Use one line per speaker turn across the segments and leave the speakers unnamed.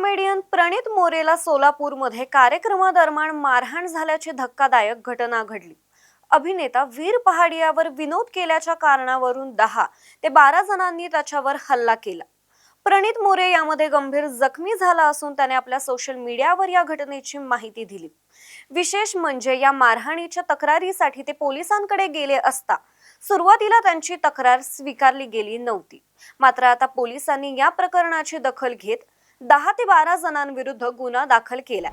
Comedian प्रणित मोरेला सोलापूरमध्ये कार्यक्रमादरम्यान मारहाण झाल्याची धक्कादायक घटना घडली। अभिनेता वीर पहाडियावर विनोद केल्याच्या कारणावरून 10 ते 12 जणांनी त्याच्यावर हल्ला केला। प्रणित मोरे यामध्ये गंभीर जखमी झाला असून त्याने आपल्या सोशल मीडियावर या घटनेची माहिती दिली। विशेष म्हणजे या मारहाणीच्या तक्रारीसाठी ते पोलिसांकडे गेले असता सुरुवातीला त्यांची तक्रार स्वीकारली गेली नव्हती। मात्र आता पोलिसांनी या प्रकरणाची दखल घेत 10 ते 12 जणांविरुद्ध गुन्हा दाखल केलाय।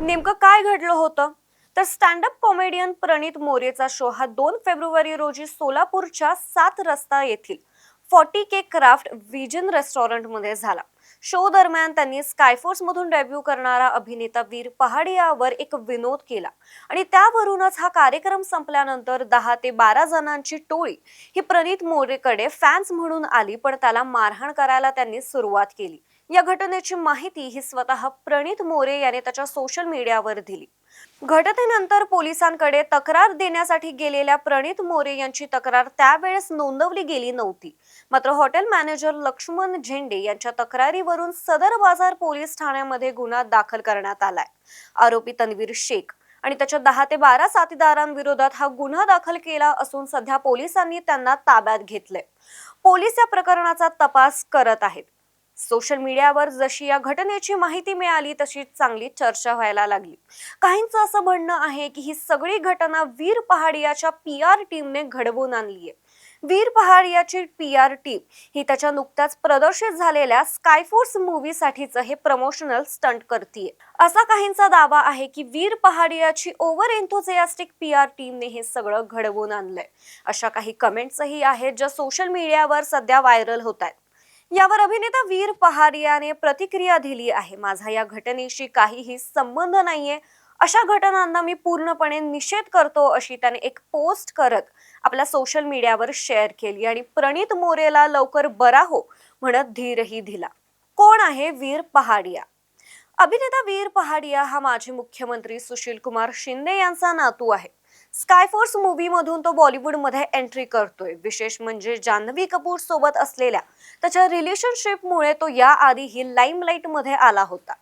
नेमकं काय घडलं होतं तर स्टँड अप कॉमेडियन प्रणित मोरेचा शो हा 2 फेब्रुवारी रोजी सोलापूरच्या 7 रस्ता येथील 40K क्राफ्ट विजन रेस्टॉरंट मध्ये झाला। शो दरम्यान त्यांनी स्कायफोर्स मधून डेब्यू करणारा अभिनेता वीर पहाडियावर एक विनोद केला आणि त्यावरूनच हा कार्यक्रम संपल्यानंतर 10 ते 12 जणांची टोळी ही प्रणित मोरेकडे फॅन्स म्हणून आली, पण त्याला मारहाण करायला त्यांनी सुरुवात केली। या घटनेची माहिती ही स्वतः प्रणित मोरे याने त्याच्या सोशल मीडियावर दिली। घटनेनंतर पोलिसांकडे तक्रार देण्यासाठी गेलेल्या प्रणित मोरे यांची तक्रार त्यावेळेस नोंदवली गेली नव्हती। मात्र हॉटेल मॅनेजर लक्ष्मण झेंडे यांच्या तक्रारीवरून सदर बाजार पोलीस ठाण्यामध्ये गुन्हा दाखल करण्यात आलाय। आरोपी तन्वीर शेख आणि त्याच्या 10 ते 12 साथीदारांविरोधात हा गुन्हा दाखल केला असून सध्या पोलिसांनी त्यांना ताब्यात घेतलंय। पोलीस या प्रकरणाचा तपास करत आहेत। सोशल मीडियावर जशी या घटनेची माहिती मिळाली तशी चांगली चर्चा व्हायला लागली। काहींचं असं म्हणणं आहे की ही सगळी घटना वीर पहाडियाच्या PR टीमने घडवून आणली आहे। वीर पहाडियाची PR टीम ही त्याच्या नुकत्याच प्रदर्शित झालेल्या स्कायफोर्स मूव्हीसाठीचं हे प्रमोशनल स्टंट करतीये। असा काहींचा दावा आहे की वीर पहाडियाची ओव्हर एन्थुसियास्टिक PR टीमने हे सगळं घडवून आणलंय। अशा काही कमेंट्सही आहेत ज्या सोशल मीडियावर सध्या व्हायरल होत आहेत। यावर अभिनेता वीर पहाडियाने प्रतिक्रिया दिली आहे। माझा या घटनेशी काहीही संबंध नाहीये, अशा घटनांना मी पूर्णपणे निषेध करतो, अशी त्याने एक पोस्ट करत आपल्या सोशल मीडियावर शेअर केली आणि प्रणित मोरेला लवकर बरा हो म्हणत धीरही दिला। कोण आहे वीर पहाडिया? अभिनेता वीर पहाडिया हा माजी मुख्यमंत्री सुशील कुमार शिंदे यांचा नातू आहे। स्कायफोर्स मूव्ही मधून तो बॉलिवूडमध्ये एंट्री करतोय। विशेष म्हणजे जान्हवी कपूर सोबत असलेल्या त्याच्या रिलेशनशिपमुळे तो याआधीही लाईमलाईट मध्ये आला होता।